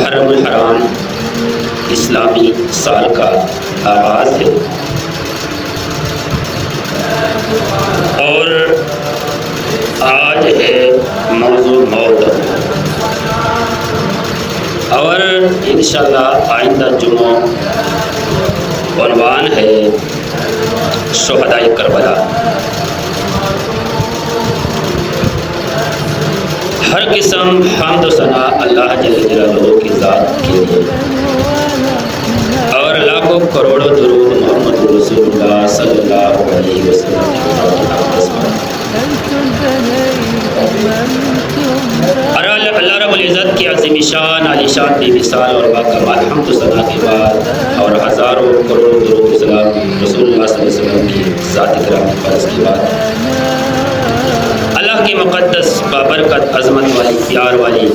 محرم الحرام اسلامی سال کا آغاز ہے اور آج ہے موضوع موت، اور انشاءاللہ آئندہ جمعہ عنوان ہے شہدائے کربلا۔ ہر قسم حمد و ثنا اللہ جل جلالہ کی ذات کے لیے، اور لاکھوں کروڑوں درود محمد رسول اللہ صلی اللہ علیہ وسلم اللہ رب العزت کی عظیم شان، عالی شان بے مثال اور باکمال حمد و ثنا کے بعد اور ہزاروں کروڑوں درود و سلام رسول اللہ صلی اللہ علیہ وسلم کی ذات کرام فرض کے بعد اللہ کی مقدس بابرکت عظمت والی، پیار والی،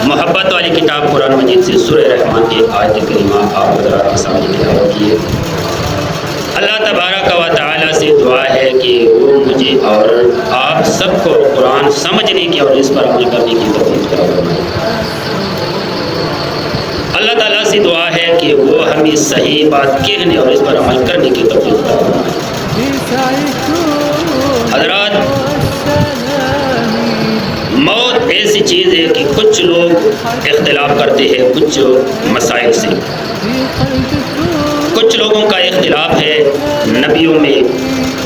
محبت والی کتاب قرآن مجید سے سورہ رحمان کی آیت کریمہ آپ حضرات کے سامنے تلاوت کیے۔ اللہ تبارک و تعالیٰ سے دعا ہے کہ وہ مجھے اور آپ سب کو قرآن سمجھنے کی اور اس پر عمل کرنے کی توفیق عطا فرمائے۔ اللہ تعالیٰ سے دعا ہے کہ وہ ہمیں صحیح بات کہنے اور اس پر عمل کرنے کی توفیق عطا فرمائے۔ حضرات، موت ایسی چیز ہے کہ کچھ لوگ اختلاف کرتے ہیں کچھ مسائل سے۔ کچھ لوگوں کا اختلاف ہے نبیوں میں،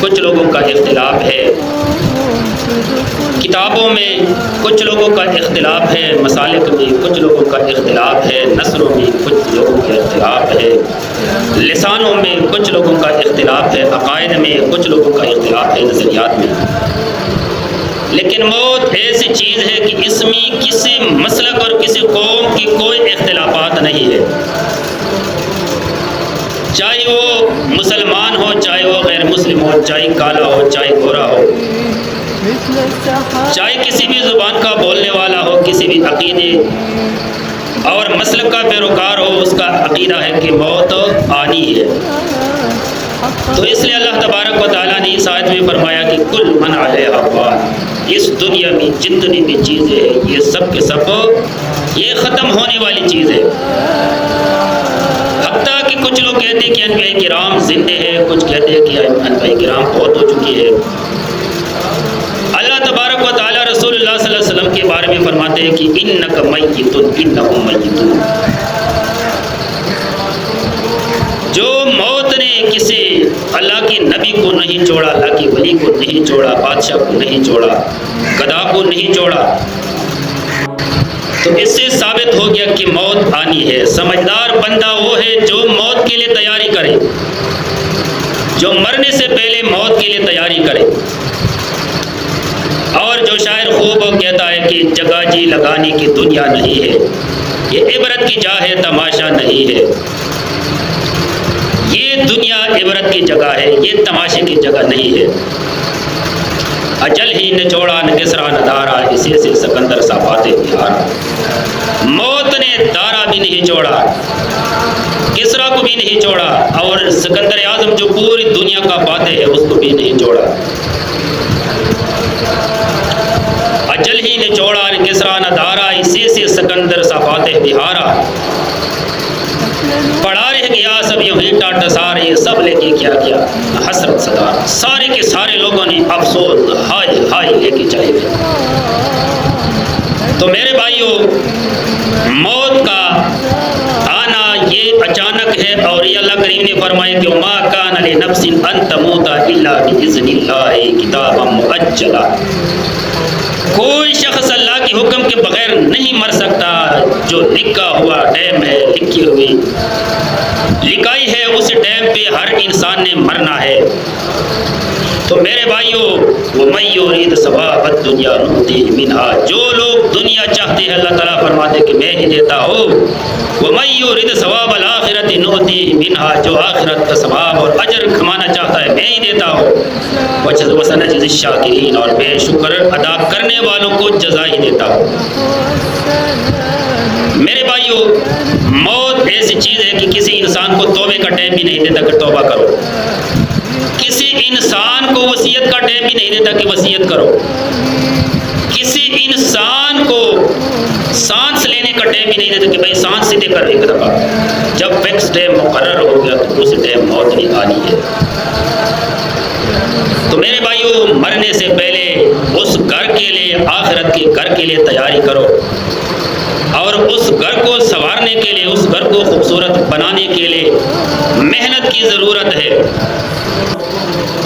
کچھ لوگوں کا اختلاف ہے کتابوں میں، کچھ لوگوں کا اختلاف ہے مسالک میں، کچھ لوگوں کا اختلاف ہے نسلوں میں، کچھ لوگوں کا اختلاف ہے لسانوں میں، کچھ لوگوں کا اختلاف ہے عقائد میں، کچھ لوگوں کا اختلاف ہے نظریات میں۔ لیکن موت ایسی چیز ہے کہ اس میں کسی مسلک اور کسی قوم کی کوئی اختلافات نہیں ہے، چاہے وہ مسلمان ہو، چاہے وہ غیر مسلم ہو، چاہے کالا ہو، چاہے گورا ہو، چاہے کسی بھی زبان کا بولنے والا ہو، کسی بھی عقیدے اور مسلک کا پیروکار ہو، اس کا عقیدہ ہے کہ موت آنی ہے۔ تو اس لیے اللہ تبارک و تعالیٰ نے اس آیت میں فرمایا کہ کل من علیہا فان، اس دنیا میں جتنی بھی چیزیں ہیں یہ سب کے سب یہ ختم ہونے والی چیز ہے۔ حتیٰ کہ کچھ لوگ کہتے ہیں کہ انبیاء کرام زندے ہیں، کچھ کہتے ہیں کہ انبیاء کرام بہت ہو چکی ہے۔ اللہ تبارک و تعالیٰ رسول اللہ صلی اللہ علیہ وسلم کے بارے میں فرماتے ہیں کہ انک میت انہم میتون، جو موت نے کسی اللہ کے نبی کو نہیں چھوڑا، اللہ کے ولی کو نہیں چھوڑا، بادشاہ کو نہیں چھوڑا، گدھا کو نہیں چھوڑا، تو اس سے ثابت ہو گیا کہ موت آنی ہے۔ سمجھدار بندہ وہ ہے جو موت کے لیے تیاری کرے، جو مرنے سے پہلے موت کے لیے تیاری کرے۔ اور جو شاعر خوب کہتا ہے کہ جگہ جی لگانے کی دنیا نہیں ہے، یہ عبرت کی جا ہے تماشا نہیں ہے۔ یہ دنیا عبرت کی جگہ ہے، یہ تماشے کی جگہ نہیں ہے۔ اجل ہی نہ چھوڑا نہ کسرا نہ دارا، اسے سے سکندر سا فاتح بہار۔ موت نے دارا بھی نہیں چھوڑا، کسرا کو بھی نہیں چھوڑا، اور سکندر اعظم جو پوری دنیا کا فاتح ہے اس کو بھی نہیں چھوڑا۔ اجل ہی نہ چھوڑا نہ کسرا نہ دارا، اسے سے سکندر سا فاتح بہارا۔ پڑا رہ گیا سب یوں ہی ٹاٹا سارے، یہ سب لے کے کیا کیا حسرت صدا، سارے کے سارے لوگوں نے افسوس ہائے ہائے لے کے چلے گئے۔ تو میرے بھائیوں، موت کا آنا یہ اچانک ہے، اور یہ اللہ کریم نے فرمایا کہ ما کان لنفس ان تموت الا باذن اللہ کتابا مؤجلا، کوئی شخص اللہ کے حکم کے بغیر نہیں مر سکتا، جو لکھا ہوا ٹائم ہے، لکھی ہوئی لکھائی ہے، اس ٹائم پہ ہر انسان نے مرنا ہے۔ تو میرے بھائیوں، وَمَن يُرِدْ ثَوَابَ الدُّنْيَا نُؤْتِهِ مِنْهَا، جو لوگ دنیا چاہتے ہیں اللہ تعالیٰ فرماتے ہیں کہ میں ہی دیتا ہوں۔ وَمَن يُرِدْ ثَوَابَ الْآخِرَةِ نُؤْتِهِ مِنْهَا، جو آخرت کا ثواب اور اجر کمانا چاہتا ہے میں ہی دیتا ہوں۔ وَسَنَجْزِي الشَّاكِرِينَ، اور میں شکر ادا کرنے والوں کو جزا ہی دیتا ہوں۔ میرے بھائیوں، موت ایسی چیز ہے کہ کسی انسان کو توبے کا ٹائم بھی نہیں دیتا کہ توبہ کرو، کسی انسان کو وصیت کا ٹائم بھی نہیں دیتا کہ وصیت کرو، کسی انسان کو سانس لینے کا ٹائم بھی نہیں دیتے کہ بھائی سانس سے دے کر ایک دفعہ، جب فکس ٹائم مقرر ہو گیا تو اس ٹائم موت نہیں آنی ہے۔ تو میرے بھائیوں، مرنے سے پہلے اس گھر کے لیے، آخرت کے گھر کے لیے تیاری کرو، اور اس گھر کو سنوارنے کے لیے، اس گھر کو خوبصورت بنانے کے لیے محنت کی ضرورت ہے۔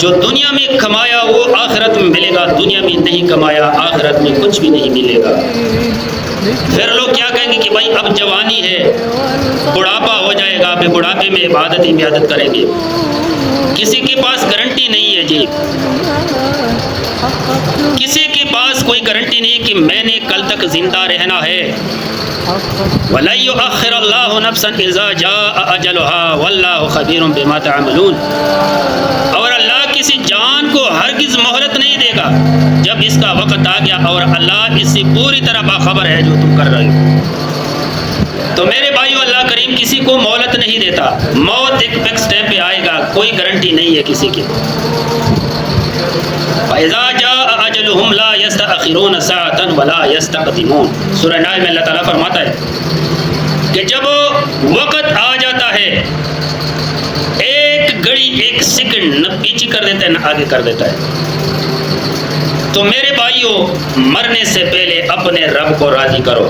جو دنیا میں کمایا وہ آخرت میں ملے گا، دنیا میں نہیں کمایا آخرت میں کچھ بھی نہیں ملے گا۔ پھر لوگ کیا کہیں گے کہ بھائی اب جوانی ہے، بڑھاپا ہو جائے گا، پھر بڑھاپے میں عبادت ہی عبادت کریں گے۔ کسی کے پاس گارنٹی نہیں ہے جی، کسی کے پاس کوئی گارنٹی نہیں کہ میں نے کل تک زندہ رہنا ہے۔ وَلَن يُؤَخِّرَ اللَّهُ نَفْسًا إِذَا جَاءَ أَجَلُهَا وَاللَّهُ خَبِيرٌ بِمَا تَعْمَلُونَ۔ اور اللہ کسی جان کو ہرگز مہلت نہیں دے گا جب اس کا وقت آ گیا، اور اللہ اس سے پوری طرح باخبر ہے جو تم کر رہے ہو۔ تو میرے بھائیو، اللہ کریم کسی کو مہلت نہیں دیتا، موت ایک فکس ٹائم پہ آئے گا، کوئی گارنٹی نہیں ہے کسی کی۔ فَإِذَا جَاءَ أَجَلُهُمْ لَا يَسْتَأْخِرُونَ سَاعَةً وَلَا يَسْتَقْدِمُونَ۔ سورہ نحل میں اللہ تعالیٰ فرماتا ہے کہ جب وقت آ جاتا ہے، ایک گھڑی، ایک سیکنڈ نہ پیچھے کر دیتا ہے نہ آگے کر دیتا ہے۔ تو میرے بھائیوں، مرنے سے پہلے اپنے رب کو راضی کرو،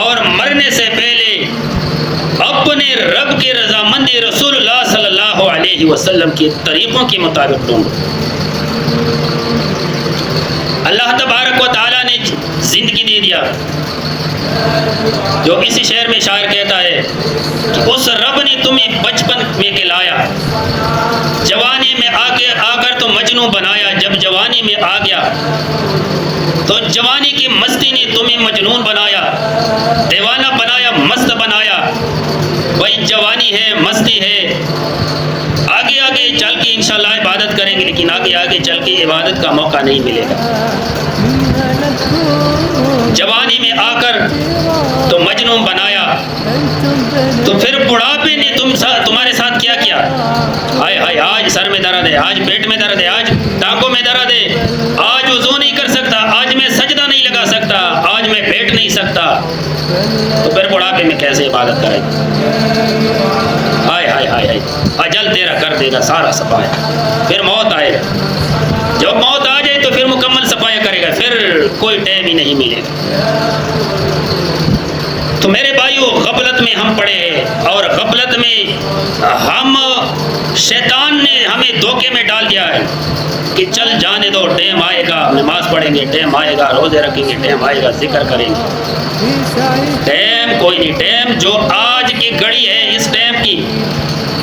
اور مرنے سے پہلے اپنے رب کی رضامندی رسول اللہ صلی اللہ علیہ وسلم کے طریقوں کے مطابق ڈھونڈو۔ اللہ تبارک و تعالیٰ نے زندگی دے دیا، جو اسی شعر میں شاعر کہتا ہے کہ اس رب نے تمہیں بچپن میں کھلایا، جوانی میں آ کر تو مجنوں بنایا، جب جوانی میں آ گیا تو جوانی کی مستی نے تمہیں مجنون بنایا، دیوانہ بنایا، مست بنایا۔ وہی جوانی ہے، مستی ہے، آگے آگے چل کے انشاءاللہ عبادت کریں گے، لیکن آگے آگے چل کے عبادت کا موقع نہیں ملے گا۔ جوانی میں آ کر تو مجنون بنایا، تو پھر بڑھاپے نے تمہارے ساتھ کیا کیا؟ ہائے ہائے، آج سر میں درد ہے، آج پیٹ میں درد ہے، آج ٹانگوں میں درد ہے، آج وضو نہیں کر سکتا، آج میں سجدہ نہیں لگا سکتا، آج میں بیٹھ نہیں سکتا، تو پھر بڑھاپے میں کیسے عبادت کرے؟ ہائے ہائے ہائے ہائے، اجل تیرا کر دے گا سارا صفایا، پھر موت آئے گا، جب موت آ جائے تو پھر مکمل صفایا کرے گا، پھر کوئی ٹائم ہی نہیں ملے گا۔ تو میرے بھائیو، غفلت میں ہم پڑے ہیں، اور غفلت میں ہم، شیطان نے ہمیں دھوکے میں ڈال دیا ہے کہ چل جانے دو، ٹائم آئے گا نماز پڑھیں گے، ٹائم آئے گا روزے رکھیں گے، ٹائم آئے گا ذکر کریں گے۔ ٹائم کوئی نہیں، ٹائم جو آج کی گھڑی ہے، اس ٹائم کی،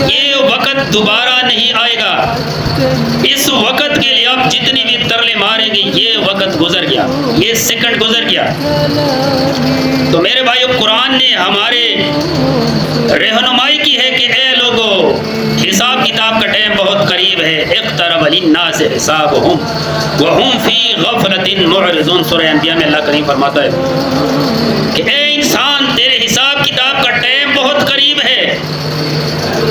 یہ وقت دوبارہ نہیں آئے گا۔ اس وقت کے لیے آپ جتنی بھی ترلے ماریں گے، یہ وقت گزر گیا، یہ سیکنڈ گزر گیا۔ تو میرے بھائیو، قرآن نے ہمارے رہنمائی کی ہے کہ اے لوگو، حساب کتاب کا ٹائم بہت قریب ہے۔ اقترب للناس حسابهم وهم فی غفلۃ معرضون۔ سورہ انبیاء میں اللہ کریم فرماتا ہے کہ اے انسان، تیرے حساب کتاب کا ٹائم بہت قریب ہے،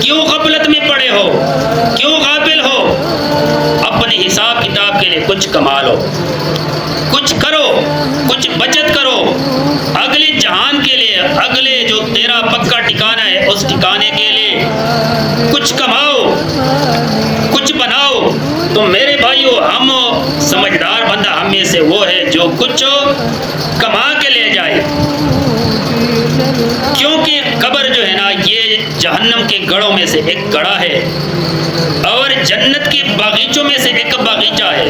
کیوں غفلت میں پڑے ہو، کیوں غافل ہو؟ اپنے حساب کتاب کے لیے کچھ کما لو، کچھ کرو، کچھ بچت کرو، اگلے جہان کے لیے، اگلے جو تیرا پکا ٹھکانہ ہے اس ٹھکانے کے لیے کچھ کماؤ، کچھ بناؤ۔ تو میرے بھائیو، ہم سمجھدار بندہ ہم میں سے وہ ہے جو کچھ کما کے لے جائے، کیونکہ قبر جو ہے نا، یہ جہنم کے گڑھوں میں سے ایک گڑھا ہے، اور جنت کے باغیچوں میں سے ایک باغیچہ ہے،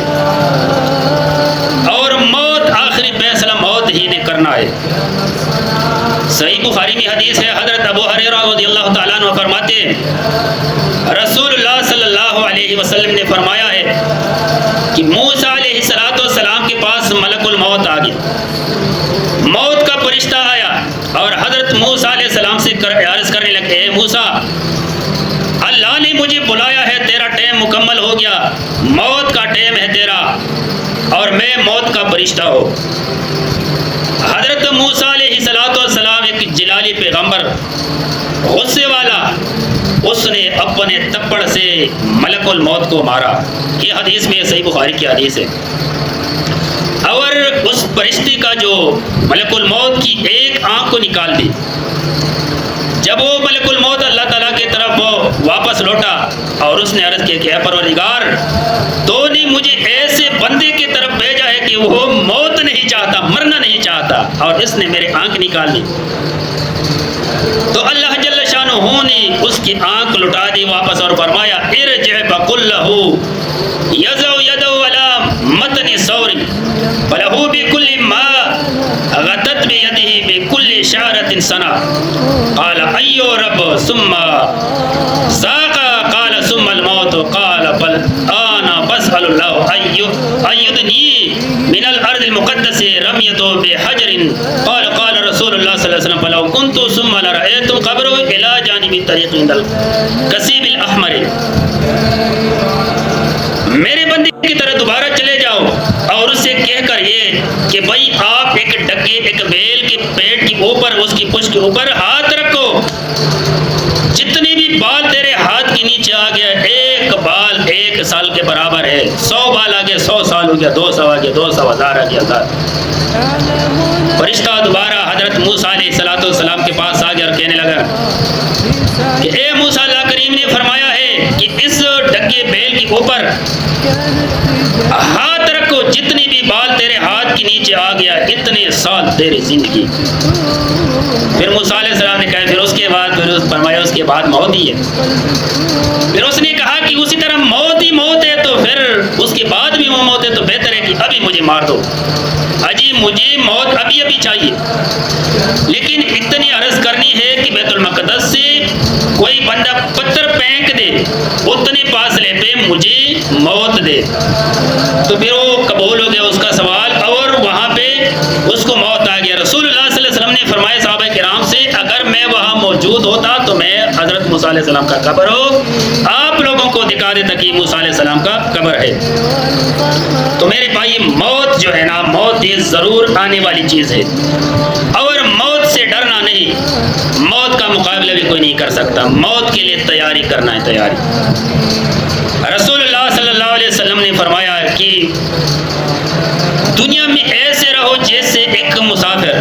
اور موت، آخری فیصلہ موت ہی نے کرنا ہے۔ صحیح بخاری میں حدیث ہے، حضرت ابو ہریرہ رضی اللہ تعالیٰ عنہ فرماتے ہیں، رسول اللہ صلی اللہ علیہ وسلم نے فرمایا ہے کہ موسیٰ علیہ السلام کے پاس ملک الموت آ گیا، موت کا فرشتہ آیا، اور حضرت موسیٰ علیہ السلام سے عرض کرنے لگے، اے موسیٰ، اللہ نے مجھے بلایا ہے، تیرا ٹائم مکمل ہو گیا، موت کا ٹائم ہے تیرا، اور میں موت کا فرشتہ ہوں۔ حضرت موسیٰ علیہ السلام ایک جلالی پیغمبر، غصے والا، اس نے اپنے تپڑ سے ملک الموت کو مارا۔ یہ حدیث میں صحیح بخاری کی حدیث ہے۔ اور اس فرشتے کا جو ملک الموت کی ایک آنکھ کو نکال دی. جب وہ ملک الموت اللہ تعالیٰ کی طرف وہ واپس لوٹا اور اس نے عرض کیا کہ اے پروردگار، تو نے مجھے ایسے بندے کی طرف بھیجا ہے کہ وہ موت نہیں چاہتا، مرنا نہیں چاہتا، اور اس نے میرے آنکھ نکال دی. تو اللہ جل شانہ نے اس کی آنکھ لٹا دی واپس اور فرمایا ارجع فقل له یضع یدہ علی متن ثور فلہ بکل ما غطت بیدہ بکل شعرۃ سنہ قال ایو رب ثم ساق قال ثم الموت قال بل انا بسأل اللہ ایدنی من الارض المقدس رمیت بحجر قال رسول اللہ صلی اللہ علیہ وسلم فلو کنت ثم لرأیتم قبر الى جانب الطریق عند الکثیب الاحمر. میرے بندے کی طرح دوبارہ چلے جاؤ اور اس سے کہہ کر یہ کہ بھائی آپ ایک ڈگے ایک بیل کے پیٹ کے اوپر اس کی پشت کے اوپر ہاتھ رکھو، جتنے بھی بال تیرے ہاتھ کے نیچے آ گیا، ایک بال 1 سال کے برابر ہے، 100 بال آ گیا 100 سال ہو گیا، 200 آ گیا 200، 1000 آ گیا 1000. فرشتہ دوبارہ حضرت موسیٰ علیہ السلام کے پاس آ گیا اور کہنے لگا کہ اے موسیٰ، اللہ کریم نے فرمایا ہے کہ اس ڈگے بیل کے اوپر ہاتھ رکھو، جتنی بھی بال تیرے ہاتھ کے نیچے آ گیا اتنے سال تیری زندگی. پھر موسیٰ علیہ السلام نے کہا پھر اس کے بعد فرمایا اس کے بعد موت ہی ہے. پھر اس نے کہا کہ اسی طرح موت ہی موت ہے تو پھر اس کے بعد بھی وہ موت ہے تو بہتر ہے کہ ابھی مجھے مار دو. اجی مجھے موت ابھی ابھی چاہیے، لیکن اتنی عرض کرنی ہے کہ بیت المقدس سے کوئی بندہ پتھر پھینک دے اتنے فاصلے پہ مجھے موت دے. تو پھر وہ قبول ہو گیا اس کا سوال اور وہاں پہ اس کو موت آ گیا. رسول اللہ صلی اللہ علیہ وسلم نے فرمایا صحابہ کرام سے اگر میں وہاں موجود ہوتا تو میں حضرت موسیٰ علیہ السلام کا قبر ہو آپ لوگوں کو دکھا دیتا کہ موسیٰ علیہ السلام کا قبر ہے. تو میرے بھائی موت جو ہے نا، موت یہ ضرور آنے والی چیز ہے اور موت سے ڈرنا نہیں. موت کا مقابلہ بھی کوئی نہیں کر سکتا، موت کے لیے تیاری کرنا ہے، تیاری. رسول اللہ صلی اللہ علیہ وسلم نے فرمایا کہ دنیا میں ایسے رہو جیسے ایک مسافر،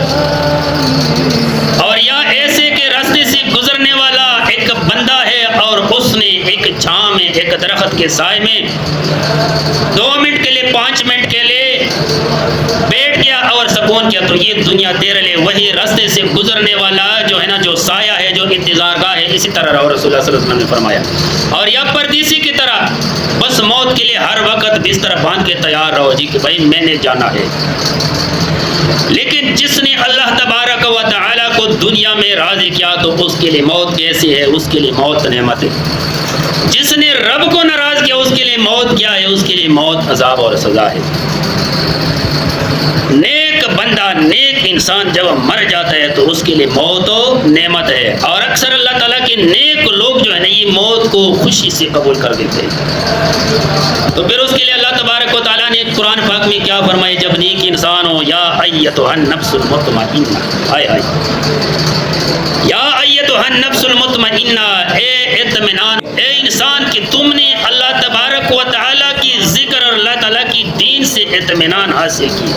اور یا ایسے کہ راستے سے گزرنے والا ایک بندہ ہے اور اس نے ایک چھاں میں ایک درخت کے سائے میں 2 منٹ کے لیے 5 منٹ کے لیے بیٹھ گیا اور سکون کیا، تو یہ دنیا تیرے لیے وہی راستے سے گزرنے والا جو ہے نا، جو سایہ ہے، جو انتظار گاہ ہے، اسی طرح رہو. رسول اللہ صلی اللہ علیہ وسلم نے فرمایا. اور یا پردیسی کی طرح بس موت کے لیے ہر وقت بستر باندھ کے تیار رہو جی کہ بھائی میں نے جانا ہے. لیکن جس نے اللہ تبارک و تعالیٰ کو دنیا میں راضی کیا تو اس کے لیے موت کیسی ہے؟ اس کے لیے موت نعمت ہے. جس نے رب کو ناراض کیا اس کے لیے موت کیا ہے؟ اس کے لیے موت عذاب اور سزا ہے. نیک بندہ، نیک انسان جب مر جاتا ہے تو اس کے لیے موت و نعمت ہے، اور اکثر اللہ تعالیٰ کے نیک لوگ جو ہے نا یہ موت کو خوشی سے قبول کر دیتے ہیں. تو پھر اس کے لیے اللہ تبارک و تعالیٰ نے قرآن پاک میں کیا فرمائے؟ جب نیک انسان ہو یا ایتھا النفس المطمئنہ، آئے آئے یا ایتھا النفس المطمئنہ، اے اطمینان، اے انسان کہ تم نے اللہ تبارک و تعالیٰ کی ذکر اور اللہ تعالیٰ کی دین سے اطمینان حاصل کی،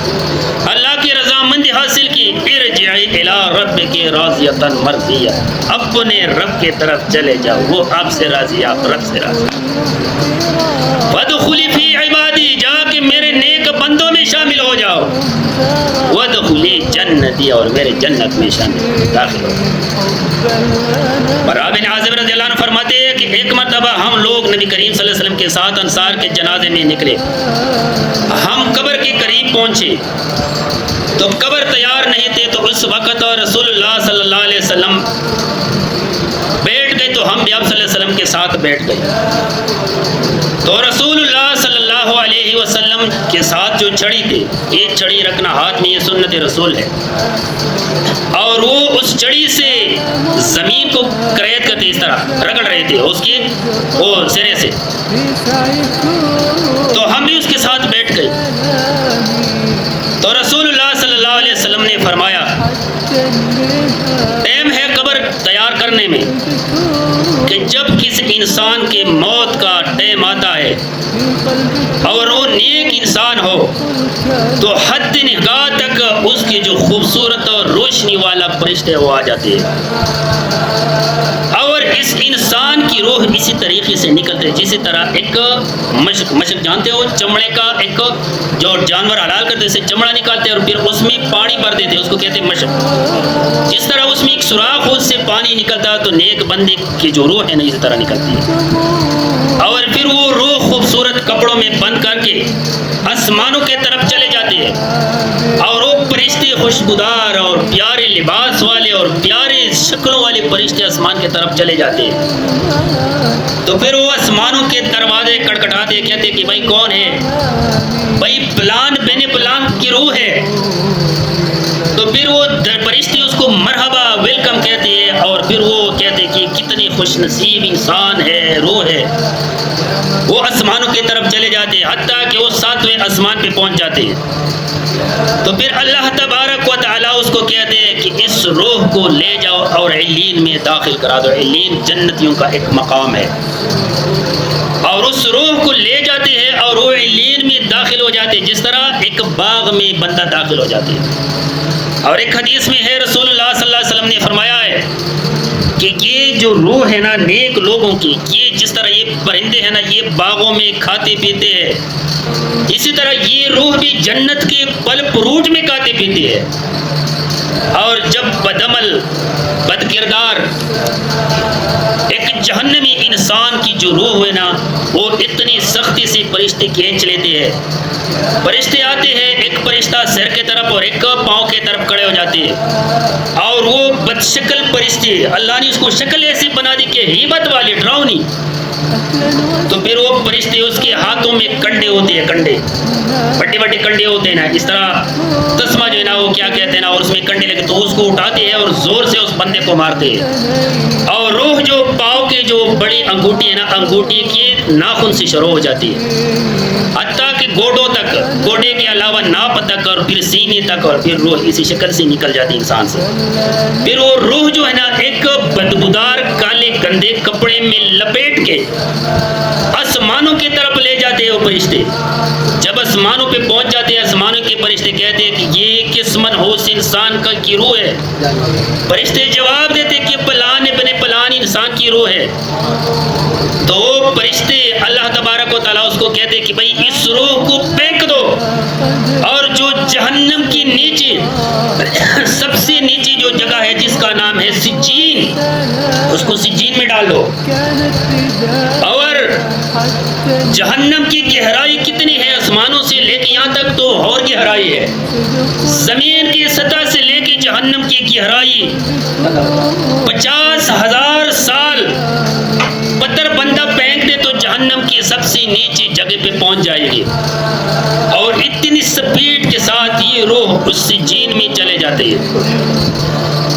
اللہ کی رضامندی حاصل کی. ارجعی الی ربک راضیۃ مرضیہ، اپنے رب کی طرف چلے جاؤ، وہ آپ سے راضی، آپ رب سے راضی. وادخلی فی عبادی، جا کے میرے نیک بندوں میں شامل ہو جاؤ. وادخلی جنتی، اور میرے جنت میں شامل داخل ہو. برا بن عازب رضی اللہ عنہ فرماتے ہیں کہ ایک مرتبہ ہم لوگ نبی کریم صلی اللہ علیہ وسلم کے ساتھ انصار کے جنازے میں نکلے. ہم قبر کے قریب پہنچے تو قبر تیار نہیں تھے، تو اس وقت رسول اللہ صلی اللہ علیہ وسلم بیٹھ گئے تو ہم بھی آپ صلی اللہ علیہ وسلم کے ساتھ بیٹھ گئے. تو رسول اللہ صلی اللہ علیہ وسلم کے ساتھ جو چھڑی تھی، یہ چھڑی رکھنا ہاتھ میں یہ سنت رسول ہے، اور وہ اس چھڑی سے زمین کو کریت کرتے اس طرح رگڑ رہے تھے اس کے وہ سرے سے. تو ہم بھی اس کے ساتھ بیٹھ گئے. تو رسول اللہ صلی اللہ علیہ وسلم نے فرمایا ٹائم ہے قبر تیار کرنے میں کہ جب کسی انسان کے موت کا ٹائم آتا ہے اور وہ نیک انسان ہو تو حد نگاہ تک اس کی جو خوبصورت اور روشنی والا فرشتے وہ آ جاتے ہیں، اور اس انسان کی روح اسی طریقے سے نکلتے، جسی طرح ایک مشک جانتے ہو، چمڑے کا ایک جو جانور حلال کرتے اسے چمڑا نکالتے اور پھر اس میں پانی بھر دیتے، اس کو کہتے ہیں مشک۔ جس طرح اس میں ایک سوراخ اس سے پانی نکلتا تو نیک بندے کی جو روح ہے نا اسی طرح نکلتی ہے، اور پھر وہ روح خوبصورت کپڑوں میں بند کر کے آسمانوں کے طرف چلے جاتے ہیں، اور وہ فرشتے خوشبودار اور پیارے لباس والے اور پیارے شکلوں والے فرشتے آسمان کے طرف چلے جاتے ہیں۔ تو پھر وہ آسمانوں کے دروازے کڑکڑاتے کہتے کہ بھائی کون ہے؟ بھائی پلان بن پلان کی روح ہے۔ تو پھر وہ فرشتے اس کو مرحبا ویلکم کہتے ہیں، اور پھر وہ کہتے کہ کتنی خوش نصیب انسان ہے، روح ہے۔ وہ آسمانوں کی طرف چلے جاتے ہیں حتیٰ کہ وہ 7ویں آسمان پہ پہنچ جاتے ہیں۔ تو پھر اللہ تبارک و تعالیٰ اس کو کہتے ہیں کہ اس روح کو لے جاؤ اور علین میں داخل کرا دو۔ علین جنتیوں کا ایک مقام ہے، اور اس روح کو لے جاتے ہیں اور وہ علین میں داخل ہو جاتے ہیں، جس طرح ایک باغ میں بندہ داخل ہو جاتے ہیں۔ اور ایک حدیث میں ہے رسول اللہ صلی اللہ علیہ وسلم نے فرمایا ہے کہ یہ جو روح ہے نا نیک لوگوں کی، یہ جس طرح یہ پرندے ہیں نا یہ باغوں میں کھاتے پیتے ہیں، اسی طرح یہ روح بھی جنت کے پھل فروٹ میں کھاتے پیتے ہیں۔ اور جب بدعمل بد کردار ایک جہنمی انسان کی جو روح ہے نا وہ اتنی سختی سے فرشتے کھینچ لیتے ہیں، فرشتے آتے ہیں، ایک فرشتہ سر کے طرف اور ایک پاؤں کے طرف کھڑے ہو جاتے ہیں، اور وہ بد شکل فرشتے، اللہ نے اس کو شکل ایسی بنا دی کہ ہیبت والی، ڈراؤنی۔ تو پھر وہ فرشتے اس کے ہاتھوں میں کنڈے ہوتے ہیں، کنڈے بڑے بڑے کنڈے ہوتے ہیں نا، اس طرح تسمہ جو ہے نا وہ کیا کہتے ہیں نا، اور اس میں کنڈے لگے تو اس کو اٹھاتے ہیں اور زور سے اس بندے کو مارتے ہیں، اور روح جو پاؤں کے جو بڑی انگوٹھی ہے نا انگوٹھی کے ناخن سے شروع ہو جاتی ہے حتیٰ کہ گوڑوں تک، گوڑے کے علاوہ ناپ تک اور پھر سینے تک، اور پھر روح اسی شکل سے نکل جاتی ہے انسان سے۔ پھر وہ روح جو ہے نا ایک بدبودار کالے گندے کپڑے میں لپیٹ کے آسمانوں کی طرف لے جاتے ہیں وہ فرشتے۔ جب آسمانوں پہ پہنچ جاتے ہیں آسمانوں کے فرشتے کہتے ہیں کہ یہ کس منحوس انسان کا کی روح ہے؟ فرشتے جواب دیتے کہ پلان ابن پلان انسان کی روح ہے۔ تو وہ فرشتے اللہ تبارک و تعالیٰ اس کو کہتے کہ بھائی اس روح کو پھینک دو، اور جو جہنم کی نیچے سب سے نیچے جو جگہ ہے جس کا نام ہے سجین، اس کو سجین میں ڈال دو۔ اور جہنم کی گہرائی کتنی ہے؟ آسمانوں سے لے کے یہاں تک تو اور گہرائی ہے، زمین کی سطح سے لے کے جہنم کی گہرائی 50,000 سال پتھر بندہ پھینک دے تو جہنم کی سب سے نیچے جگہ پہ پہنچ جائے گی، اور اتنی سپیڈ کے ساتھ یہ روح اس سجین میں چلے جاتے ہیں۔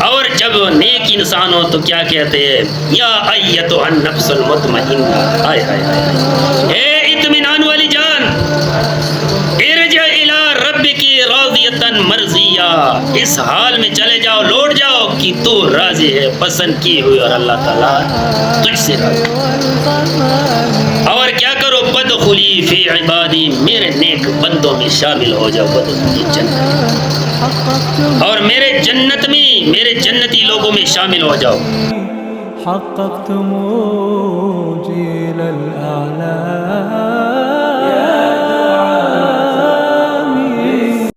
اور جب نیک انسان ہو تو کیا کہتے ہیں؟ یا ایتھا النفس المطمئنہ، ہائے ہائے ہائے، اے اطمینان والی جان، ارجع الی ربک راضیۃ مرضیہ، اس حال میں چلے جاؤ، لوٹ جاؤ کہ تو راضی ہے، پسند کی ہوئی، اور اللہ تعالیٰ تجھ سے راضی۔ اور کیا کرو؟ بدخلی فی عبادی، میرے نیک بندوں میں شامل ہو جاؤ، بدخلی جنت، اور میرے جنت میں، میرے جنتی لوگوں میں شامل ہو جاؤ۔ حققت موجل الأعلى